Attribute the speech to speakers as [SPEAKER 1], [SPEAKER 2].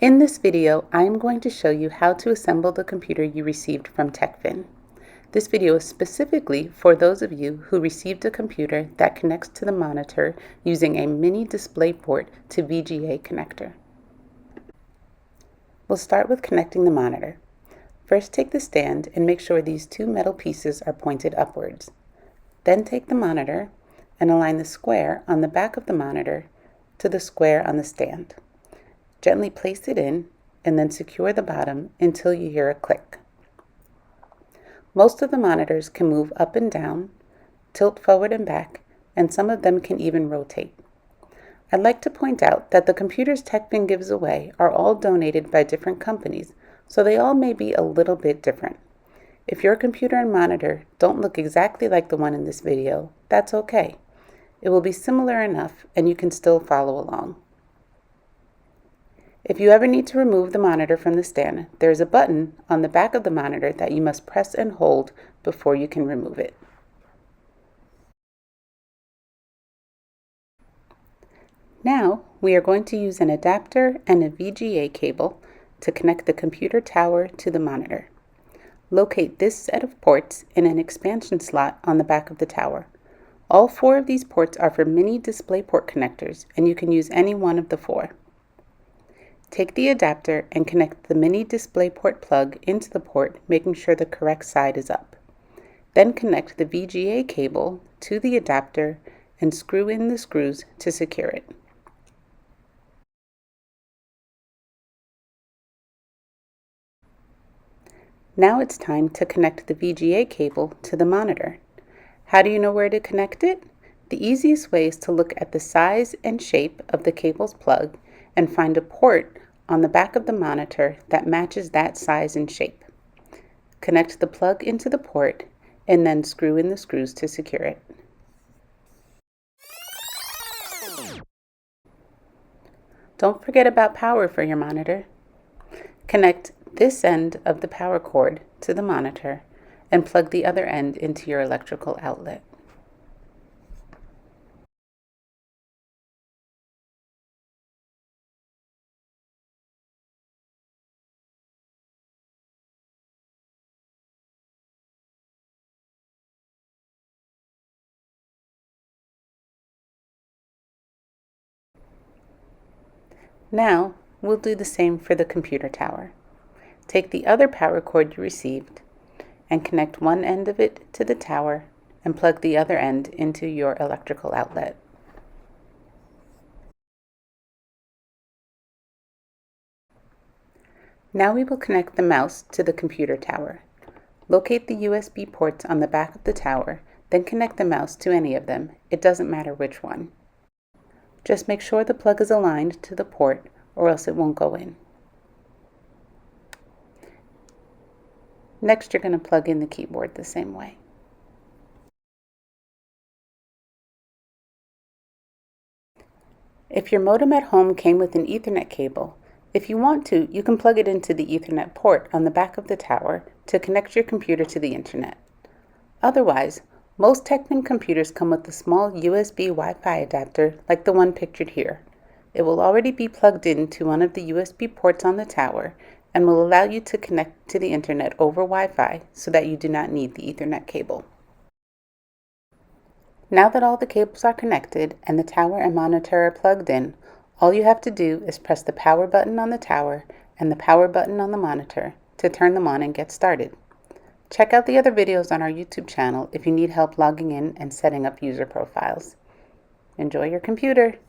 [SPEAKER 1] In this video, I am going to show you how to assemble the computer you received from TechFIN. This video is specifically for those of you who received a computer that connects to the monitor using a Mini DisplayPort to VGA connector. We'll start with connecting the monitor. First, take the stand and make sure these two metal pieces are pointed upwards. Then take the monitor and align the square on the back of the monitor to the square on the stand. Gently place it in and then secure the bottom until you hear a click. Most of the monitors can move up and down, tilt forward and back, and some of them can even rotate. I'd like to point out that the computers TechFIN gives away are all donated by different companies, so they all may be a little bit different. If your computer and monitor don't look exactly like the one in this video, that's okay. It will be similar enough and you can still follow along. If you ever need to remove the monitor from the stand, there is a button on the back of the monitor that you must press and hold before you can remove it. Now, we are going to use an adapter and a VGA cable to connect the computer tower to the monitor. Locate this set of ports in an expansion slot on the back of the tower. All 4 of these ports are for Mini DisplayPort connectors, and you can use any one of the 4. Take the adapter and connect the Mini DisplayPort plug into the port, making sure the correct side is up. Then connect the VGA cable to the adapter and screw in the screws to secure it. Now it's time to connect the VGA cable to the monitor. How do you know where to connect it? The easiest way is to look at the size and shape of the cable's plug and find a port on the back of the monitor that matches that size and shape. Connect the plug into the port and then screw in the screws to secure it. Don't forget about power for your monitor. Connect this end of the power cord to the monitor and plug the other end into your electrical outlet. Now, we'll do the same for the computer tower. Take the other power cord you received and connect one end of it to the tower and plug the other end into your electrical outlet. Now we will connect the mouse to the computer tower. Locate the USB ports on the back of the tower, then connect the mouse to any of them. It doesn't matter which one. Just make sure the plug is aligned to the port or else it won't go in. Next, you're going to plug in the keyboard the same way. If your modem at home came with an Ethernet cable, if you want to, you can plug it into the Ethernet port on the back of the tower to connect your computer to the internet. Otherwise, most TechFIN computers come with a small USB Wi-Fi adapter like the one pictured here. It will already be plugged into one of the USB ports on the tower and will allow you to connect to the internet over Wi-Fi so that you do not need the Ethernet cable. Now that all the cables are connected and the tower and monitor are plugged in, all you have to do is press the power button on the tower and the power button on the monitor to turn them on and get started. Check out the other videos on our YouTube channel if you need help logging in and setting up user profiles. Enjoy your computer!